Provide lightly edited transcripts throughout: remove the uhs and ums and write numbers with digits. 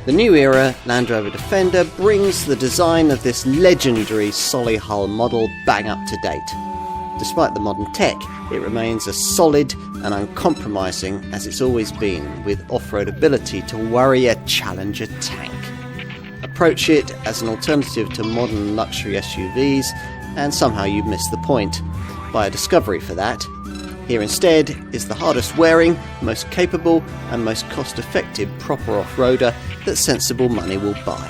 The new era Land Rover Defender brings the design of this legendary Solihull model bang up to date. Despite the modern tech, it remains as solid and uncompromising as it's always been, with off-road ability to worry a Challenger tank. Approach it as an alternative to modern luxury SUVs and somehow you miss the point. Buy a Discovery for that. Here instead is the hardest wearing, most capable and most cost-effective proper off-roader that sensible money will buy.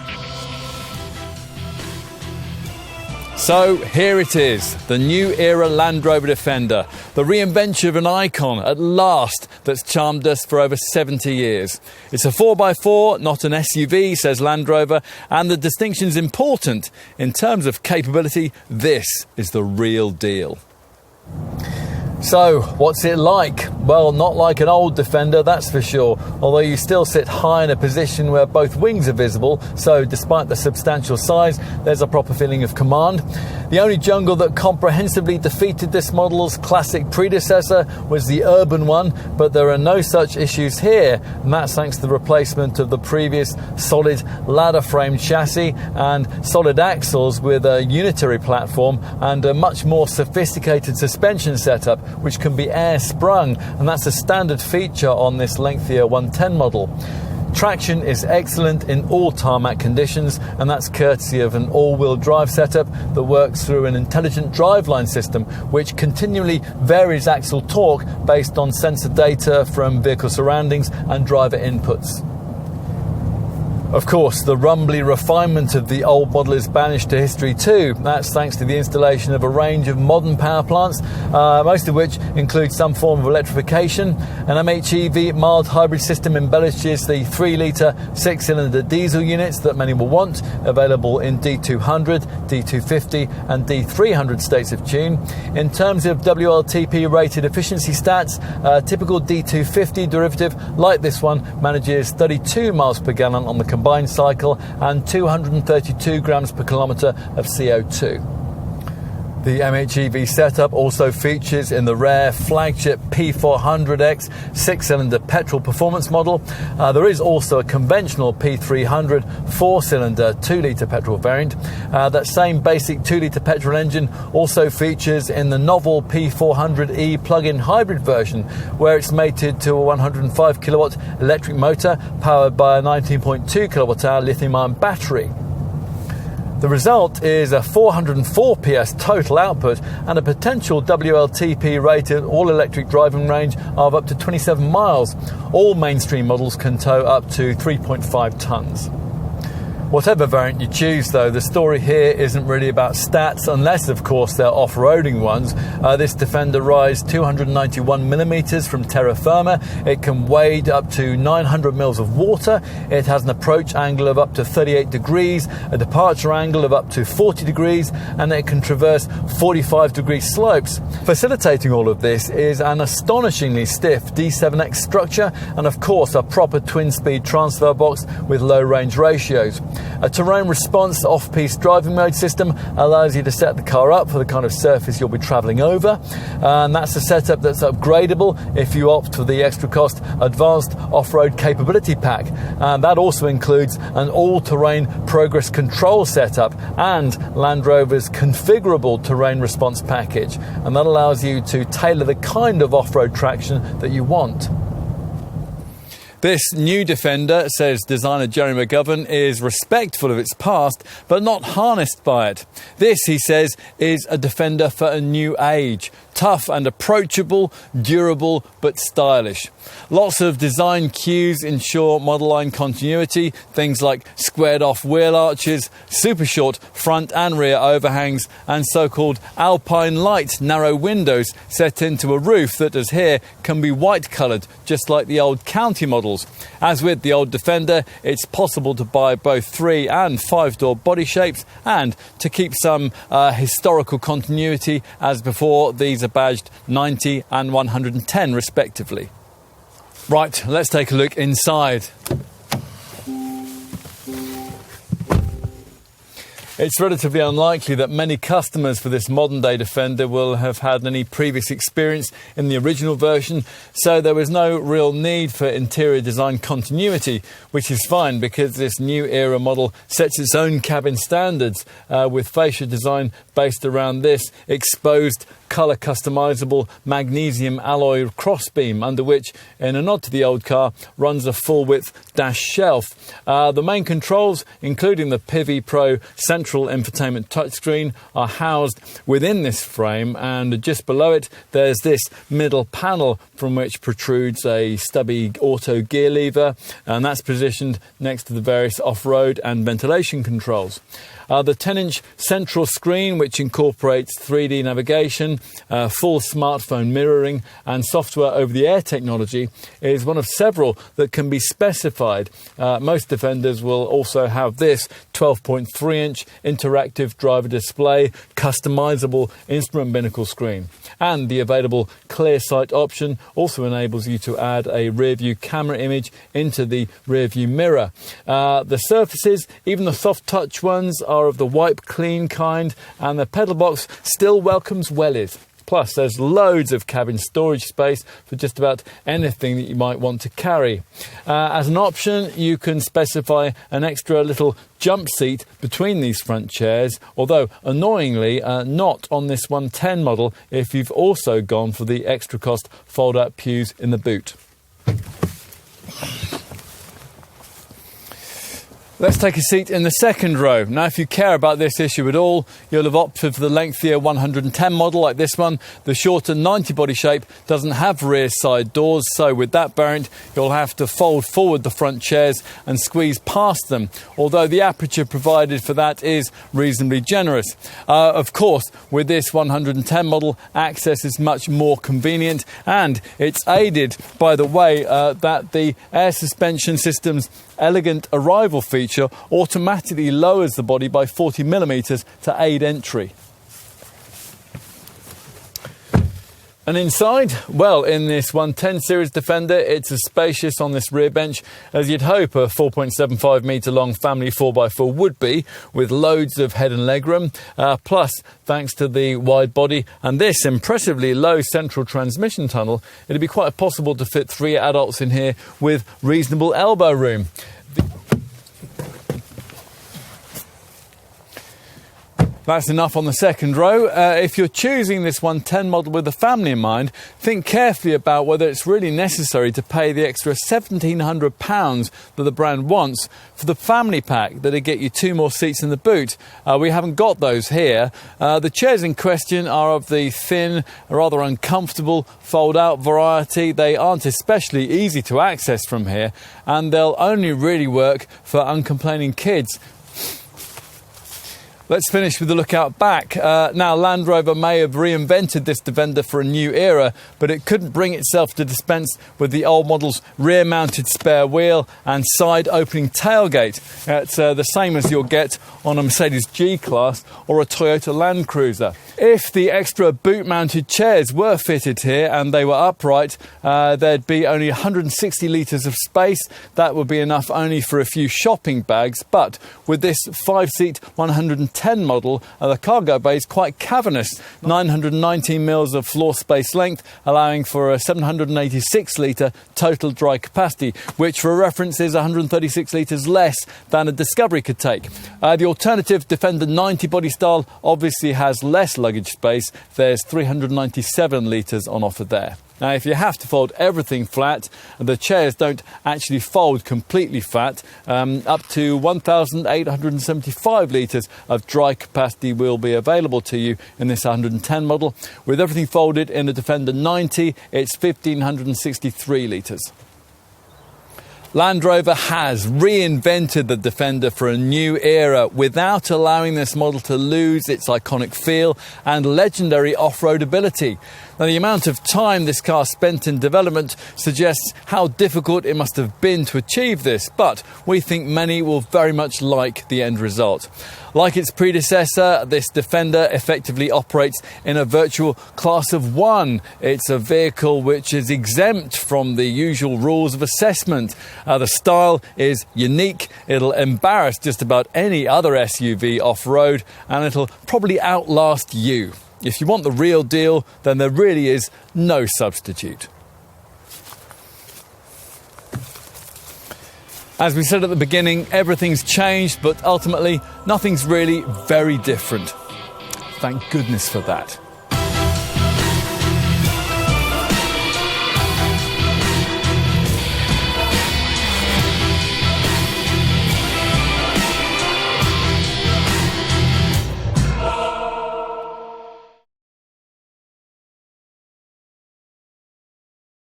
So here it is, the new era Land Rover Defender, the reinvention of an icon at last that's charmed us for over 70 years. It's a 4x4, not an SUV, says Land Rover, and the distinction's important. In terms of capability, this is the real deal. So, what's it like? Well, not like an old Defender, that's for sure, although you still sit high in a position where both wings are visible, so despite the substantial size, there's a proper feeling of command. The only jungle that comprehensively defeated this model's classic predecessor was the urban one, but there are no such issues here, and that's thanks to the replacement of the previous solid ladder-framed chassis and solid axles with a unitary platform and a much more sophisticated suspension setup, which can be air-sprung, and that's a standard feature on this lengthier 110 model. Traction is excellent in all tarmac conditions, and that's courtesy of an all-wheel drive setup that works through an intelligent driveline system which continually varies axle torque based on sensor data from vehicle surroundings and driver inputs. Of course, the rumbly refinement of the old model is banished to history too. That's thanks to the installation of a range of modern power plants, most of which include some form of electrification. An MHEV mild hybrid system embellishes the 3-litre 6-cylinder diesel units that many will want, available in D200, D250 and D300 states of tune. In terms of WLTP rated efficiency stats, a typical D250 derivative like this one manages 32 miles per gallon on the combined cycle and 232 grams per kilometre of CO2. The MHEV setup also features in the rare flagship P400X 6-cylinder petrol performance model. There is also a conventional P300 4-cylinder 2-litre petrol variant. That same basic 2-litre petrol engine also features in the novel P400E plug-in hybrid version, where it's mated to a 105 kilowatt electric motor powered by a 19.2 kilowatt hour lithium-ion battery. The result is a 404 PS total output and a potential WLTP rated all-electric driving range of up to 27 miles. All mainstream models can tow up to 3.5 tonnes. Whatever variant you choose, though, the story here isn't really about stats, unless, of course, they're off-roading ones. This Defender rides 291 millimetres from terra firma. It can wade up to 900 mils of water. It has an approach angle of up to 38 degrees, a departure angle of up to 40 degrees, and it can traverse 45-degree slopes. Facilitating all of this is an astonishingly stiff D7X structure and, of course, a proper twin-speed transfer box with low range ratios. A terrain response off-piste driving mode system allows you to set the car up for the kind of surface you'll be travelling over, and that's a setup that's upgradable if you opt for the extra cost advanced off-road capability pack. And that also includes an all-terrain progress control setup and Land Rover's configurable terrain response package, and that allows you to tailor the kind of off-road traction that you want. This new Defender, says designer Jerry McGovern, is respectful of its past, but not harnessed by it. This, he says, is a Defender for a new age. Tough and approachable, durable but stylish. Lots of design cues ensure model line continuity, things like squared off wheel arches, super short front and rear overhangs, and so-called alpine light narrow windows set into a roof that, as here, can be white coloured, just like the old County models. As with the old Defender, it's possible to buy both 3 and 5-door body shapes, and to keep some historical continuity as before, these are badged 90 and 110 respectively. Right, let's take a look inside. It's relatively unlikely that many customers for this modern-day Defender will have had any previous experience in the original version, so there was no real need for interior design continuity, which is fine because this new era model sets its own cabin standards with fascia design based around this exposed colour customisable magnesium alloy crossbeam, under which, in a nod to the old car, runs a full-width dash shelf. The main controls, including the Pivi Pro central infotainment touchscreen, are housed within this frame, and just below it there's this middle panel from which protrudes a stubby auto gear lever, and that's positioned next to the various off-road and ventilation controls. The 10-inch central screen, which incorporates 3D navigation, full smartphone mirroring and software over-the-air technology, is one of several that can be specified. Most Defenders will also have this 12.3-inch interactive driver display, customisable instrument binnacle screen. And the available clear sight option also enables you to add a rear-view camera image into the rear-view mirror. The surfaces, even the soft touch ones, are of the wipe clean kind, and the pedal box still welcomes wellies. Plus, there's loads of cabin storage space for just about anything that you might want to carry. As an option, you can specify an extra little jump seat between these front chairs, although annoyingly not on this 110 model if you've also gone for the extra cost fold-out pews in the boot. Let's take a seat in the second row. Now, if you care about this issue at all, you'll have opted for the lengthier 110 model like this one. The shorter 90 body shape doesn't have rear side doors, so with that variant, you'll have to fold forward the front chairs and squeeze past them, although the aperture provided for that is reasonably generous. Of course, with this 110 model, access is much more convenient, and it's aided by the way that the air suspension system's elegant arrival feature automatically lowers the body by 40mm to aid entry. And inside, well, in this 110 series Defender, it's as spacious on this rear bench as you'd hope a 4.75 metre long family 4x4 would be, with loads of head and leg room. Plus, thanks to the wide body and this impressively low central transmission tunnel, it'd be quite possible to fit 3 adults in here with reasonable elbow room. That's enough on the second row. If you're choosing this 110 model with the family in mind, think carefully about whether it's really necessary to pay the extra £1,700 that the brand wants for the family pack that'll get you 2 more seats in the boot. We haven't got those here. The chairs in question are of the thin, rather uncomfortable fold-out variety. They aren't especially easy to access from here, and they'll only really work for uncomplaining kids. Let's finish with a look out back. Now, Land Rover may have reinvented this Defender for a new era, but it couldn't bring itself to dispense with the old model's rear-mounted spare wheel and side-opening tailgate. It's the same as you'll get on a Mercedes G-Class or a Toyota Land Cruiser. If the extra boot-mounted chairs were fitted here and they were upright, there'd be only 160 litres of space. That would be enough only for a few shopping bags, but with this 5-seat 110 model, the cargo bay is quite cavernous, 919 mils of floor space length, allowing for a 786 litre total dry capacity, which for reference is 136 litres less than a Discovery could take. The alternative Defender 90 body style obviously has less luggage space. There's 397 litres on offer there. Now, if you have to fold everything flat, the chairs don't actually fold completely flat. Up to 1,875 litres of dry capacity will be available to you in this 110 model. With everything folded in a Defender 90, it's 1,563 litres. Land Rover has reinvented the Defender for a new era without allowing this model to lose its iconic feel and legendary off-road ability. Now, the amount of time this car spent in development suggests how difficult it must have been to achieve this, but we think many will very much like the end result. Like its predecessor, this Defender effectively operates in a virtual class of one. It's a vehicle which is exempt from the usual rules of assessment. The style is unique. It'll embarrass just about any other SUV off-road, and it'll probably outlast you. If you want the real deal, then there really is no substitute. As we said at the beginning, everything's changed, but ultimately nothing's really very different. Thank goodness for that.